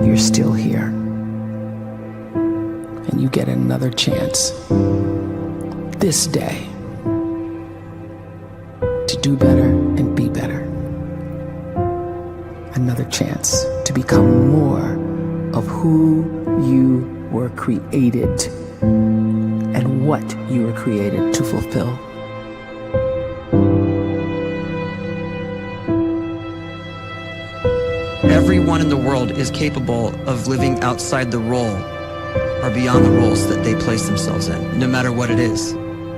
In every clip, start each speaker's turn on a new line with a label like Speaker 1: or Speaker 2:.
Speaker 1: you're still here. And you get another chance this day to do better and be better. Another chance to become more of who you were created and what you were created to fulfill.
Speaker 2: Everyone in the world is capable of living outside the role or beyond the roles that they place themselves in, no matter what it is.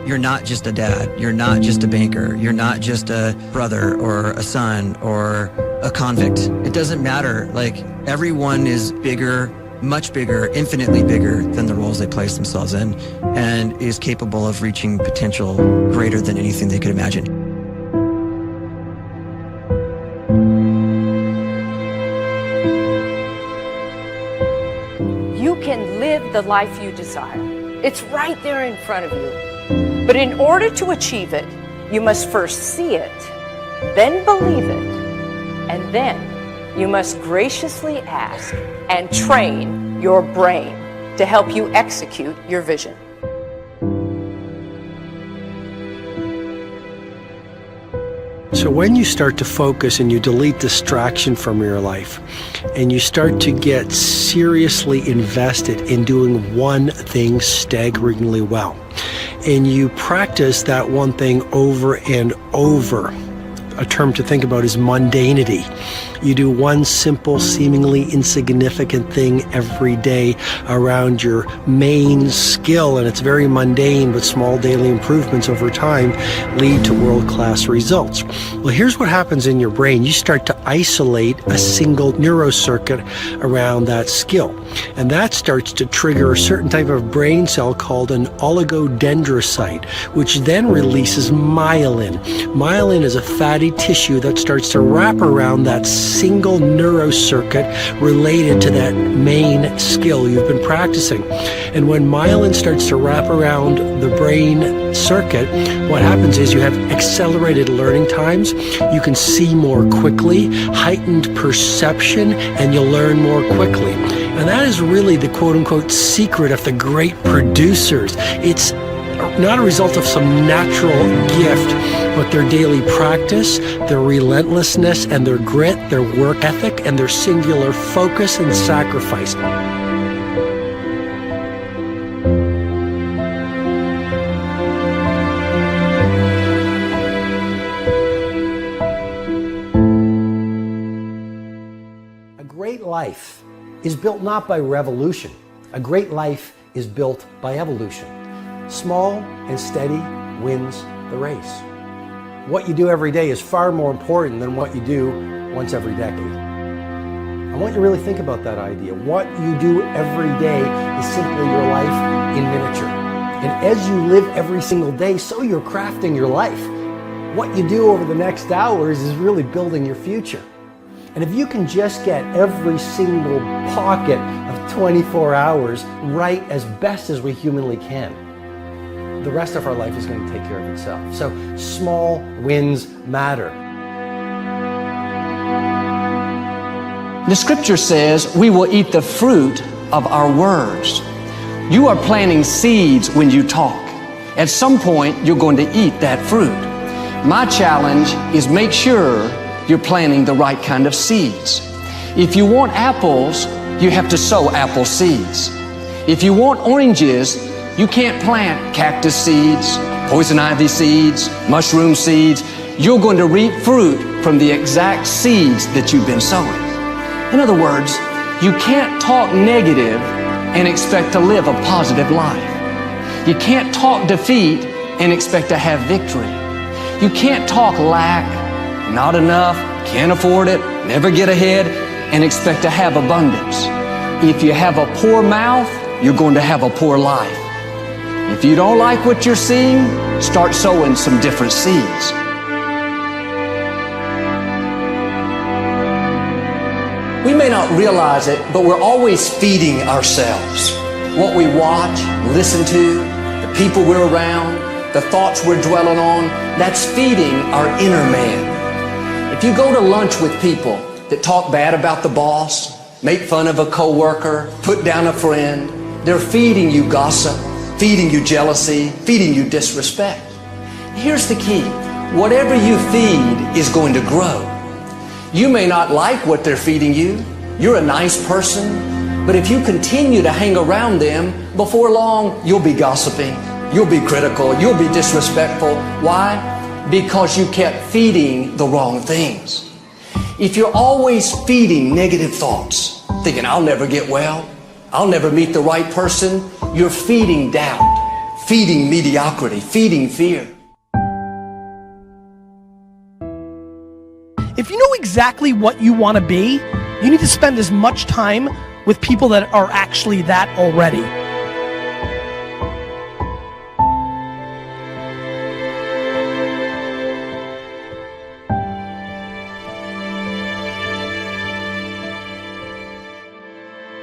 Speaker 2: You're not just a dad, you're not just a banker, you're not just a brother or a son or a convict. It doesn't matter. Like, everyone is bigger, much bigger, infinitely bigger than the roles they place themselves in, and is capable of reaching potential greater than anything they could imagine.
Speaker 3: You can live the life you desire. It's right there in front of you. But in order to achieve it, you must first see it, then believe it, and then you must graciously ask and train your brain to help you execute your vision.
Speaker 4: So when you start to focus and you delete distraction from your life, and you start to get seriously invested in doing one thing staggeringly well, and you practice that one thing over and over, a term to think about is mundanity. You do one simple, seemingly insignificant thing every day around your main skill, and it's very mundane, but small daily improvements over time lead to world-class results. Well, here's what happens in your brain. You start to isolate a single neurocircuit around that skill, and that starts to trigger a certain type of brain cell called an oligodendrocyte, which then releases myelin. Myelin is a fatty tissue that starts to wrap around that single neurocircuit related to that main skill you've been practicing. And when myelin starts to wrap around the brain circuit, what happens is you have accelerated learning times, you can see more quickly, heightened perception, and you'll learn more quickly. And that is really the quote-unquote secret of the great producers. It's not a result of some natural gift, but their daily practice, their relentlessness and their grit, their work ethic, and their singular focus and sacrifice. A great life is built not by revolution. A great life is built by evolution. Small and steady wins the race. What you do every day is far more important than what you do once every decade. I want you to really think about that idea. What you do every day is simply your life in miniature. And as you live every single day, so you're crafting your life. What you do over the next hours is really building your future. And if you can just get every single pocket of 24 hours right as best as we humanly can, the rest of our life is going to take care of itself. So small wins matter.
Speaker 5: The scripture says we will eat the fruit of our words. You are planting seeds when you talk. At some point, you're going to eat that fruit. My challenge is make sure you're planting the right kind of seeds. If you want apples, you have to sow apple seeds. If you want oranges, you can't plant cactus seeds, poison ivy seeds, mushroom seeds. You're going to reap fruit from the exact seeds that you've been sowing. In other words, you can't talk negative and expect to live a positive life. You can't talk defeat and expect to have victory. You can't talk lack, not enough, can't afford it, never get ahead, and expect to have abundance. If you have a poor mouth, you're going to have a poor life. If you don't like what you're seeing, start sowing some different seeds. We may not realize it, but we're always feeding ourselves. What we watch, listen to, the people we're around, the thoughts we're dwelling on, that's feeding our inner man. If you go to lunch with people that talk bad about the boss, make fun of a coworker, put down a friend. They're feeding you gossip, feeding you jealousy, feeding you disrespect. Here's the key. Whatever you feed is going to grow. You may not like what they're feeding you. You're a nice person. But if you continue to hang around them, before long, you'll be gossiping. You'll be critical. You'll be disrespectful. Why? Because you kept feeding the wrong things. If you're always feeding negative thoughts, thinking, I'll never get well, I'll never meet the right person, you're feeding doubt, feeding mediocrity, feeding fear.
Speaker 6: If you know exactly what you want to be, you need to spend as much time with people that are actually that already.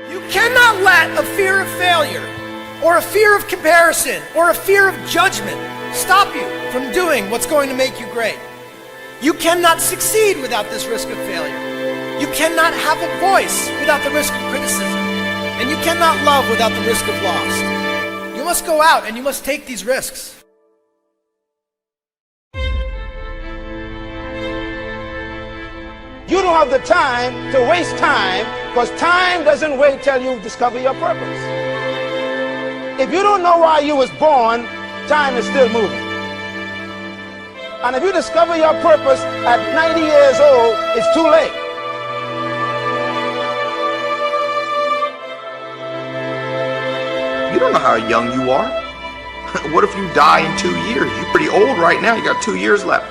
Speaker 6: You cannot let a fear of failure, or a fear of comparison, or a fear of judgment stop you from doing what's going to make you great. You cannot succeed without this risk of failure. You cannot have a voice without the risk of criticism. And you cannot love without the risk of loss. You must go out and you must take these risks.
Speaker 7: You don't have the time to waste time, because time doesn't wait till you discover your purpose. If you don't know why you was born, time is still moving. And if you discover your purpose at 90 years old, it's too late.
Speaker 8: You don't know how young you are. What if you die in 2 years? You're pretty old right now. You got 2 years left.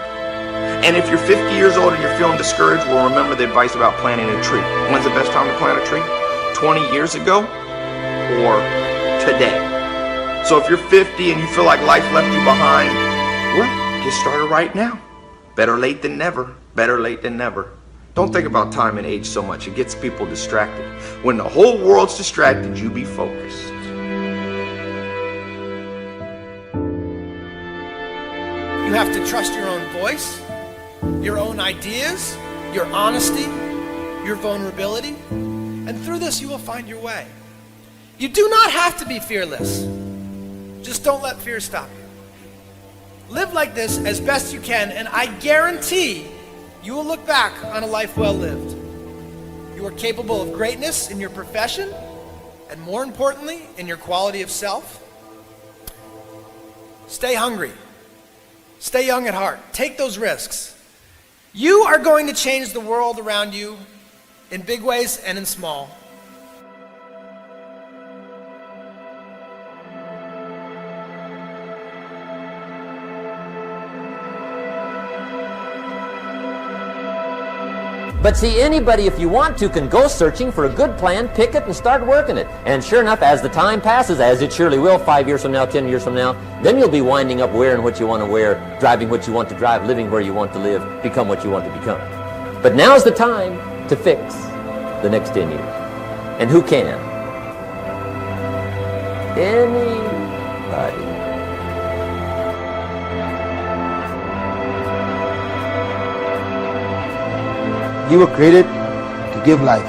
Speaker 8: And if you're 50 years old and you're feeling discouraged, well, remember the advice about planting a tree. When's the best time to plant a tree? 20 years ago or today? So if you're 50 and you feel like life left you behind, well, get started right now. Better late than never. Better late than never. Don't think about time and age so much. It gets people distracted. When the whole world's distracted, you be focused.
Speaker 6: You have to trust your own voice, your own ideas, your honesty, your vulnerability, and through this you will find your way. You do not have to be fearless. Just don't let fear stop you. Live like this as best you can, and I guarantee you will look back on a life well lived. You are capable of greatness in your profession, and more importantly, in your quality of self. Stay hungry. Stay young at heart. Take those risks. You are going to change the world around you in big ways and in small.
Speaker 9: But see, anybody, if you want to, can go searching for a good plan, pick it, and start working it. And sure enough, as the time passes, as it surely will 5 years from now, 10 years from now, then you'll be winding up wearing what you want to wear, driving what you want to drive, living where you want to live, become what you want to become. But now's the time to fix the next 10 years. And who can? Anybody.
Speaker 7: You were created to give life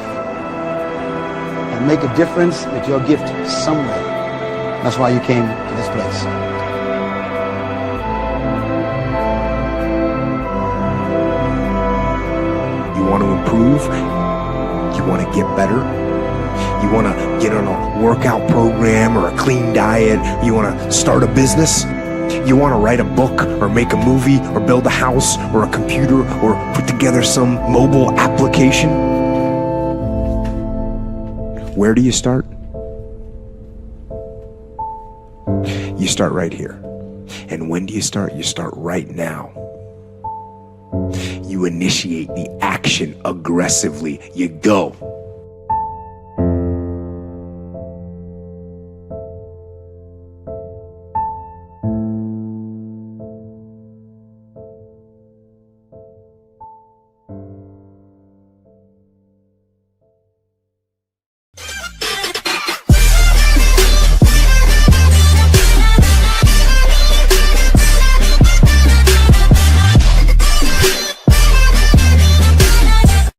Speaker 7: and make a difference with your gift somewhere. That's why you came to this place.
Speaker 10: You want to improve? You want to get better? You want to get on a workout program or a clean diet? You want to start a business? You want to write a book or make a movie or build a house or a computer or put together some mobile application? Where do you start? You start right here. And when do you start? You start right now. You initiate the action aggressively. You go.